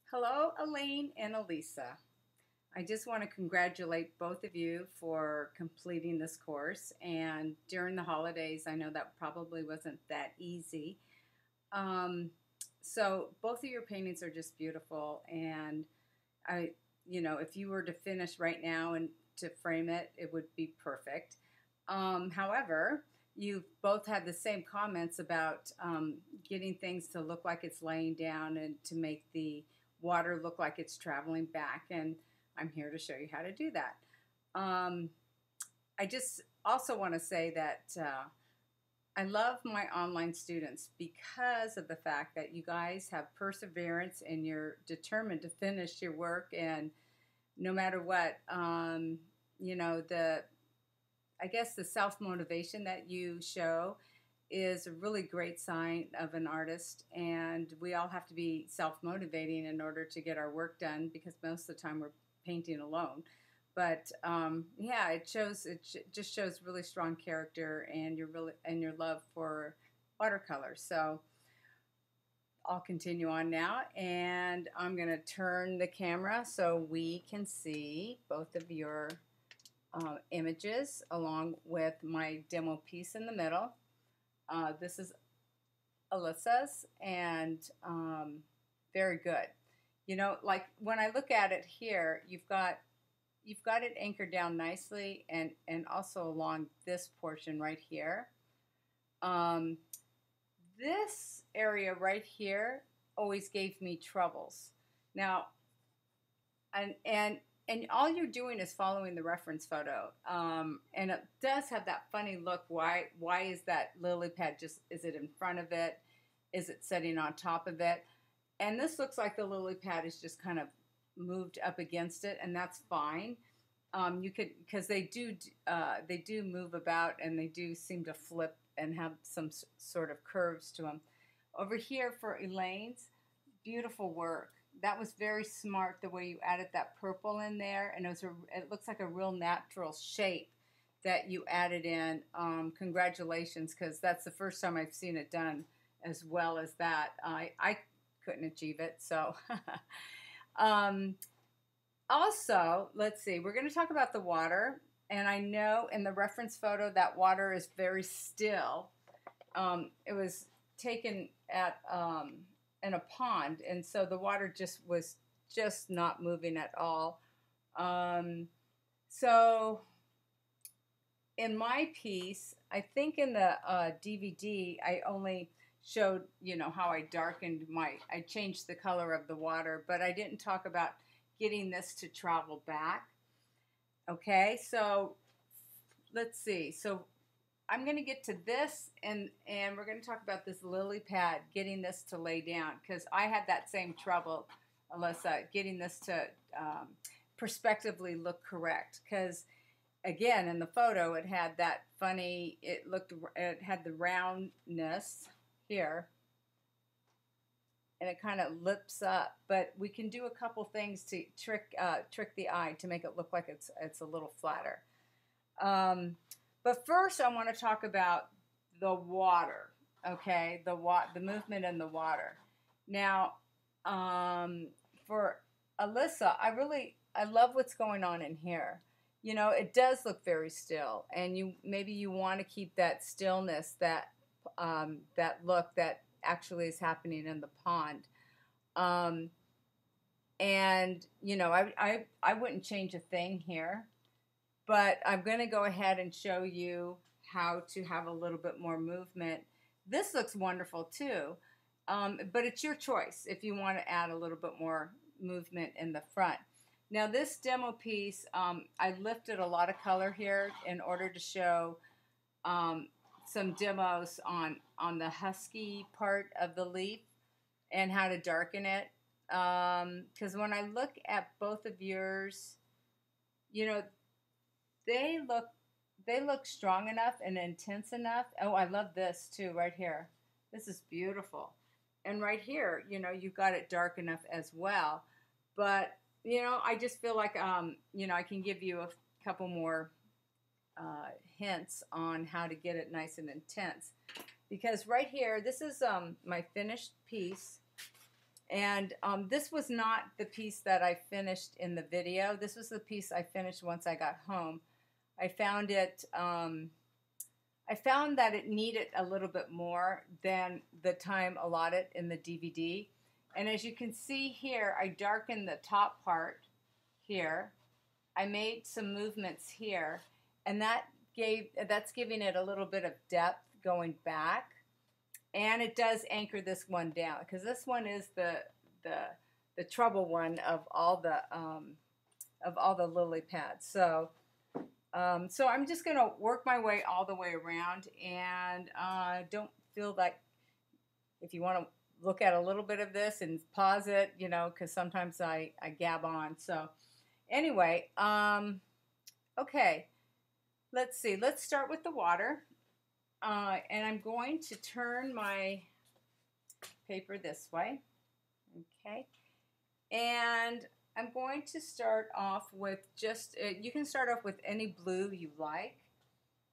Hello, Elaine and Elisa. I just want to congratulate both of you for completing this course. And during the holidays, I know that probably wasn't that easy. Um, so both of your paintings are just beautiful. And if you were to finish right now and to frame it, it would be perfect. However, you both had the same comments about getting things to look like it's laying down and to make the water look like it's traveling back. And I'm here to show you how to do that. I just also want to say that I love my online students because of the fact that you guys have perseverance and you're determined to finish your work. And no matter what, I guess the self-motivation that you show is a really great sign of an artist, and we all have to be self-motivating in order to get our work done because most of the time we're painting alone. But yeah, just shows really strong character and your love for watercolor. So I'll continue on now, and I'm going to turn the camera so we can see both of your images along with my demo piece in the middle. This is Alyssa's, and very good. Like when I look at it here, you've got it anchored down nicely, and also along this portion right here. This area right here always gave me troubles. Now, and all you're doing is following the reference photo, and it does have that funny look. Why is that lily pad is it in front of it? Is it sitting on top of it? And this looks like the lily pad is just kind of moved up against it, and that's fine. You could, because they do move about, and they do seem to flip and have some sort of curves to them. Over here for Elaine's, beautiful work. That was very smart the way you added that purple in there, and it looks like a real natural shape that you added in. Congratulations, because that's the first time I've seen it done as well as that. I couldn't achieve it, so. Also, let's see, we're going to talk about the water, and I know in the reference photo that water is very still. It was taken at in a pond, and so the water was just not moving at all. So in my piece, I think in the DVD, I only showed how I I changed the color of the water, but I didn't talk about getting this to travel back. Okay, so let's see. So I'm going to get to this, and we're going to talk about this lily pad, getting this to lay down, because I had that same trouble, Alyssa, getting this to prospectively look correct. Because again, in the photo, it had that funny. It had the roundness here, and it kind of lips up. But we can do a couple things to trick the eye to make it look like it's a little flatter. But first, I want to talk about the water, okay? The movement in the water. Now, for Alyssa, I love what's going on in here. It does look very still, and maybe you want to keep that stillness, that look that actually is happening in the pond. And I wouldn't change a thing here. But I'm going to go ahead and show you how to have a little bit more movement. This looks wonderful too, but it's your choice if you want to add a little bit more movement in the front. Now this demo piece, I lifted a lot of color here in order to show some demos on the husky part of the leaf and how to darken it. Because when I look at both of yours, they look strong enough and intense enough. Oh, I love this too, right here. This is beautiful. And right here, you've got it dark enough as well. But, I just feel like, I can give you a couple more hints on how to get it nice and intense. Because right here, this is my finished piece. And this was not the piece that I finished in the video. This was the piece I finished once I got home. I found it, I found that it needed a little bit more than the time allotted in the DVD. And as you can see here, I darkened the top part here. I made some movements here, and that's giving it a little bit of depth going back. And it does anchor this one down, because this one is the trouble one of all the lily pads. So so I'm just going to work my way all the way around, and don't feel like, if you want to look at a little bit of this and pause it, you know, because sometimes I gab on. So anyway, okay, let's see. Let's start with the water. And I'm going to turn my paper this way, okay? And I'm going to start off with just, you can start off with any blue you like.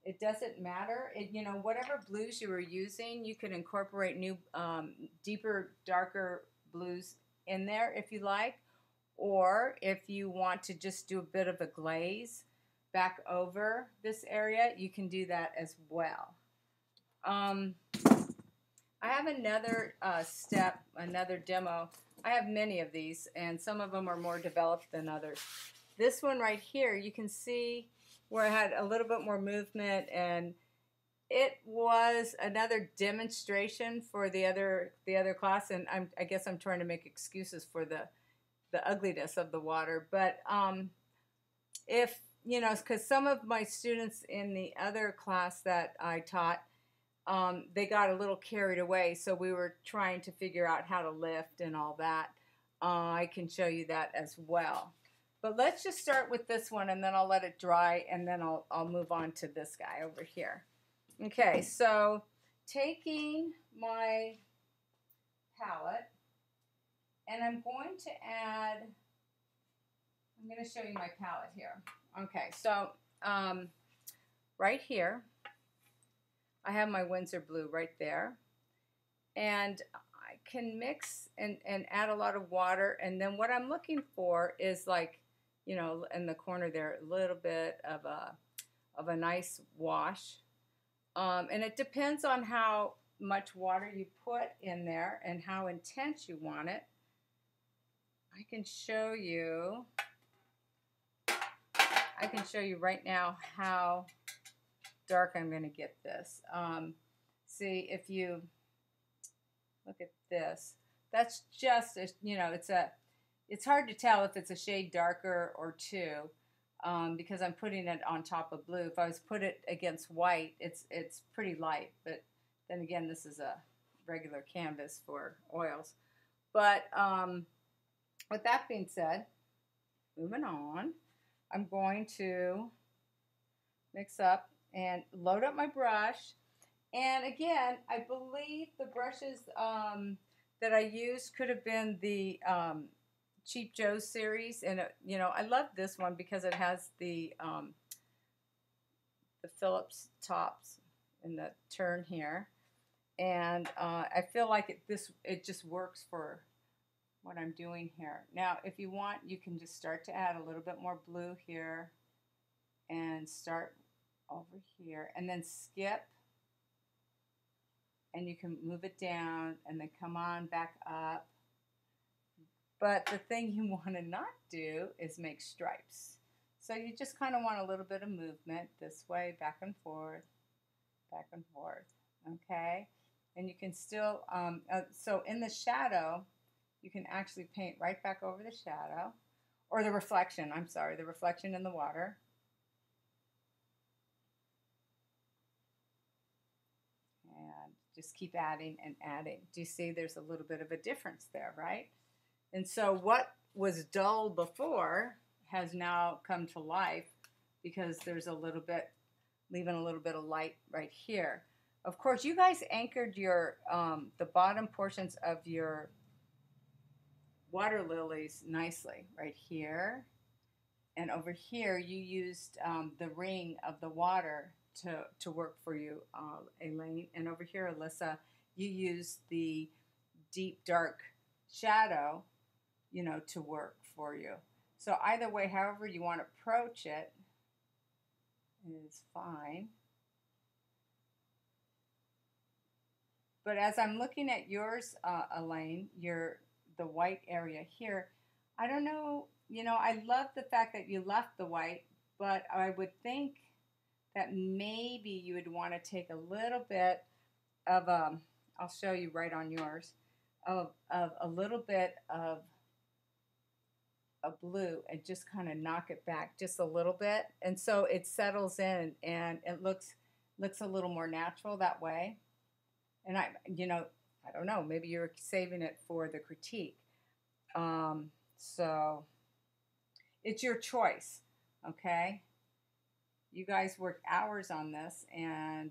It doesn't matter. You know, whatever blues you were using, you can incorporate new, deeper, darker blues in there if you like. Or if you want to just do a bit of a glaze back over this area, you can do that as well. I have another step, another demo. I have many of these, and some of them are more developed than others. This one right here, you can see where I had a little bit more movement, and it was another demonstration for the other class, and I guess I'm trying to make excuses for the ugliness of the water. But if, you know, because some of my students in the other class that I taught, they got a little carried away, so we were trying to figure out how to lift and all that. I can show you that as well. But let's just start with this one, and then I'll let it dry, and then I'll move on to this guy over here. Okay, so taking my palette, and I'm going to add, I'm going to show you my palette here. Okay, so right here, I have my Winsor blue right there, and I can mix and add a lot of water, and then what I'm looking for is, like, you know, in the corner there, a little bit of a nice wash, and it depends on how much water you put in there and how intense you want it. I can show you right now how dark I'm going to get this. See, if you look at this, that's just, you know, it's hard to tell if it's a shade darker or two, because I'm putting it on top of blue. If I was put it against white, it's pretty light, but then again, this is a regular canvas for oils. But with that being said, moving on, I'm going to mix up and load up my brush. And again, I believe the brushes that I used could have been the Cheap Joe's series, and you know, I love this one because it has the Phillips tops in the turn here, and I feel like it just works for what I'm doing here. Now, if you want, you can just start to add a little bit more blue here, and start over here, and then skip, and you can move it down, and then come on back up. But the thing you want to not do is make stripes. So you just kind of want a little bit of movement this way, back and forth, okay? And you can still, so in the shadow, you can actually paint right back over the shadow, or the reflection, I'm sorry, the reflection in the water. And just keep adding and adding. Do you see there's a little bit of a difference there, right? And so what was dull before has now come to life because there's a little bit, leaving a little bit of light right here. Of course, you guys anchored your the bottom portions of your water lilies nicely right here. And over here, you used the ring of the water to work for you, Elaine. And over here, Alyssa, you used the deep dark shadow, you know, to work for you. So either way, however you want to approach it is fine. But as I'm looking at yours, Elaine, the white area here, I don't know, you know, I love the fact that you left the white, but I would think that maybe you would want to take a little bit of, I'll show you right on yours, of a little bit of a blue and just kind of knock it back just a little bit. And so it settles in and it looks a little more natural that way. And you know, I don't know, maybe you're saving it for the critique. So it's your choice, okay? You guys work hours on this, and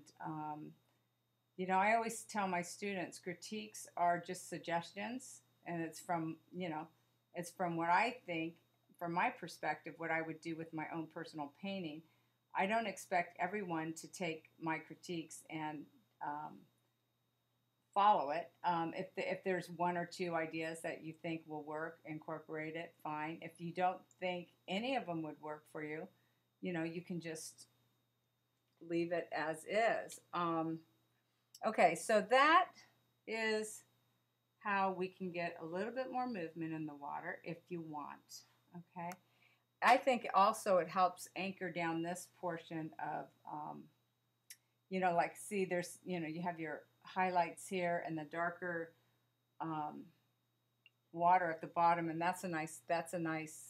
you know, I always tell my students critiques are just suggestions, and it's from, you know, it's from what I think, from my perspective, what I would do with my own personal painting. I don't expect everyone to take my critiques and follow it. If there's one or two ideas that you think will work, incorporate it, fine. If you don't think any of them would work for you, you know, you can just leave it as is. Okay, so that is how we can get a little bit more movement in the water if you want, okay? I think also it helps anchor down this portion of, you know, like, see, there's, you know, you have your highlights here and the darker water at the bottom, and that's a nice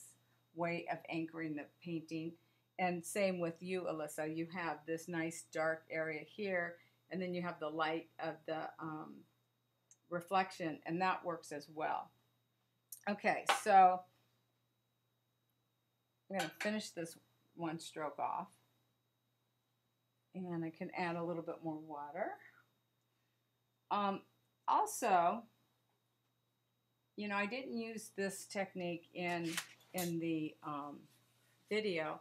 way of anchoring the painting. And same with you, Alyssa. You have this nice dark area here, and then you have the light of the reflection, and that works as well. Okay, so I'm going to finish this one stroke off, and I can add a little bit more water. Also, you know, I didn't use this technique in the video,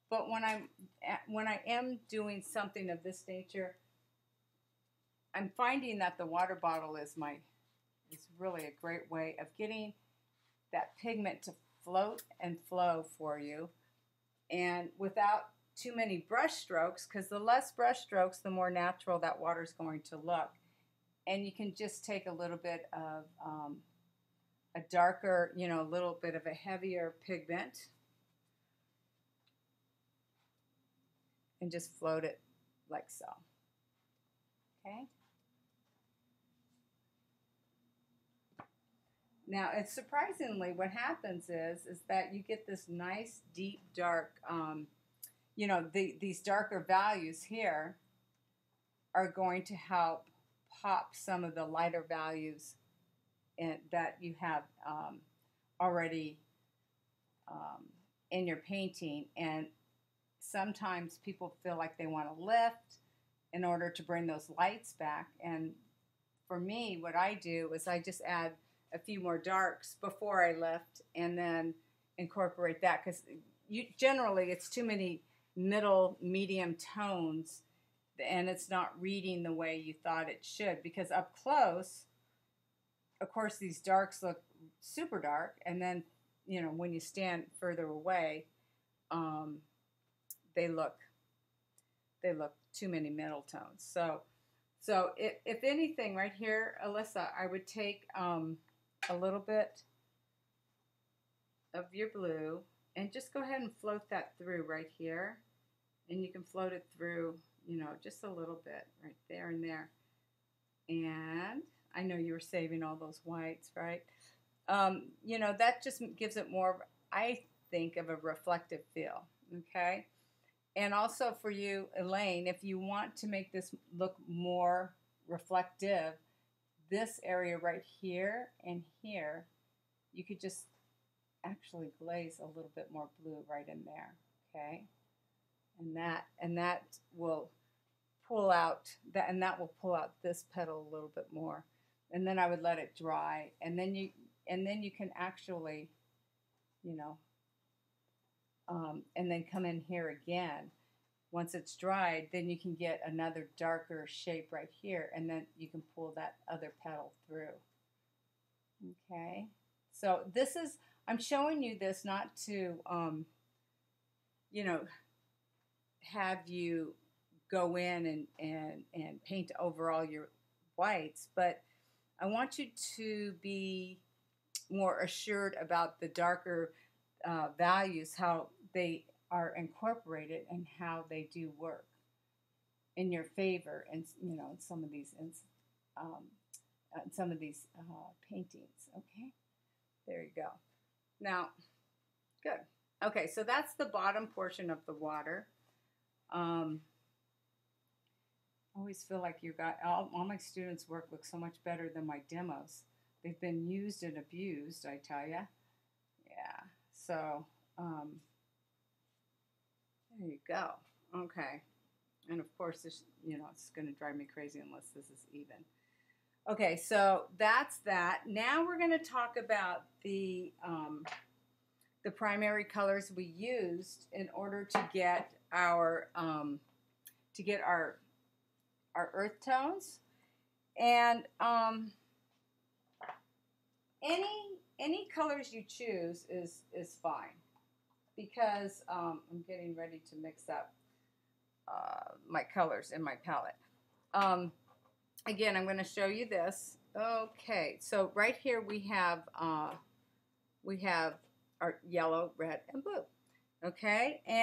but when I am doing something of this nature, I'm finding that the water bottle is really a great way of getting that pigment to float and flow for you, and without too many brush strokes, because the less brush strokes, the more natural that water is going to look. And you can just take a little bit of a darker, you know, a little bit of a heavier pigment and just float it like so. Okay. Now, it's surprisingly what happens is that you get this nice, deep, dark, you know, these darker values here are going to help pop some of the lighter values that you have already in your painting. And sometimes people feel like they want to lift in order to bring those lights back. And for me, what I do is I just add a few more darks before I lift and then incorporate that, because generally it's too many middle medium tones and it's not reading the way you thought it should, because up close, of course, these darks look super dark, and then, you know, when you stand further away, they look too many middle tones. So if anything, right here, Alyssa, I would take a little bit of your blue and just go ahead and float that through right here, and you can float it through, you know, just a little bit right there and there. And I know you were saving all those whites, right? You know, that just gives it more, I think, of a reflective feel, okay? And also for you, Elaine, if you want to make this look more reflective, this area right here and here, you could just actually glaze a little bit more blue right in there, okay? And that will pull out that, and that will pull out this petal a little bit more. And then I would let it dry, and then you can actually, you know, and then come in here again. Once it's dried, then you can get another darker shape right here, and then you can pull that other petal through. Okay, so this is, I'm showing you this not to, you know, have you go in and paint over all your whites, but I want you to be more assured about the darker values, how they are incorporated and how they do work in your favor, and you know, in um, some of these paintings. Okay, there you go. Now, good. Okay, so that's the bottom portion of the water. I always feel like you got all my students' work looks so much better than my demos. They've been used and abused, I tell you. Yeah. So there you go. Okay. And of course, this, you know, it's going to drive me crazy unless this is even. Okay, so that's that. Now we're going to talk about the primary colors we used in order to get our earth tones, and any colors you choose is fine, because I'm getting ready to mix up my colors in my palette. Again, I'm going to show you this. Okay, so right here we have our yellow, red, and blue. Okay, and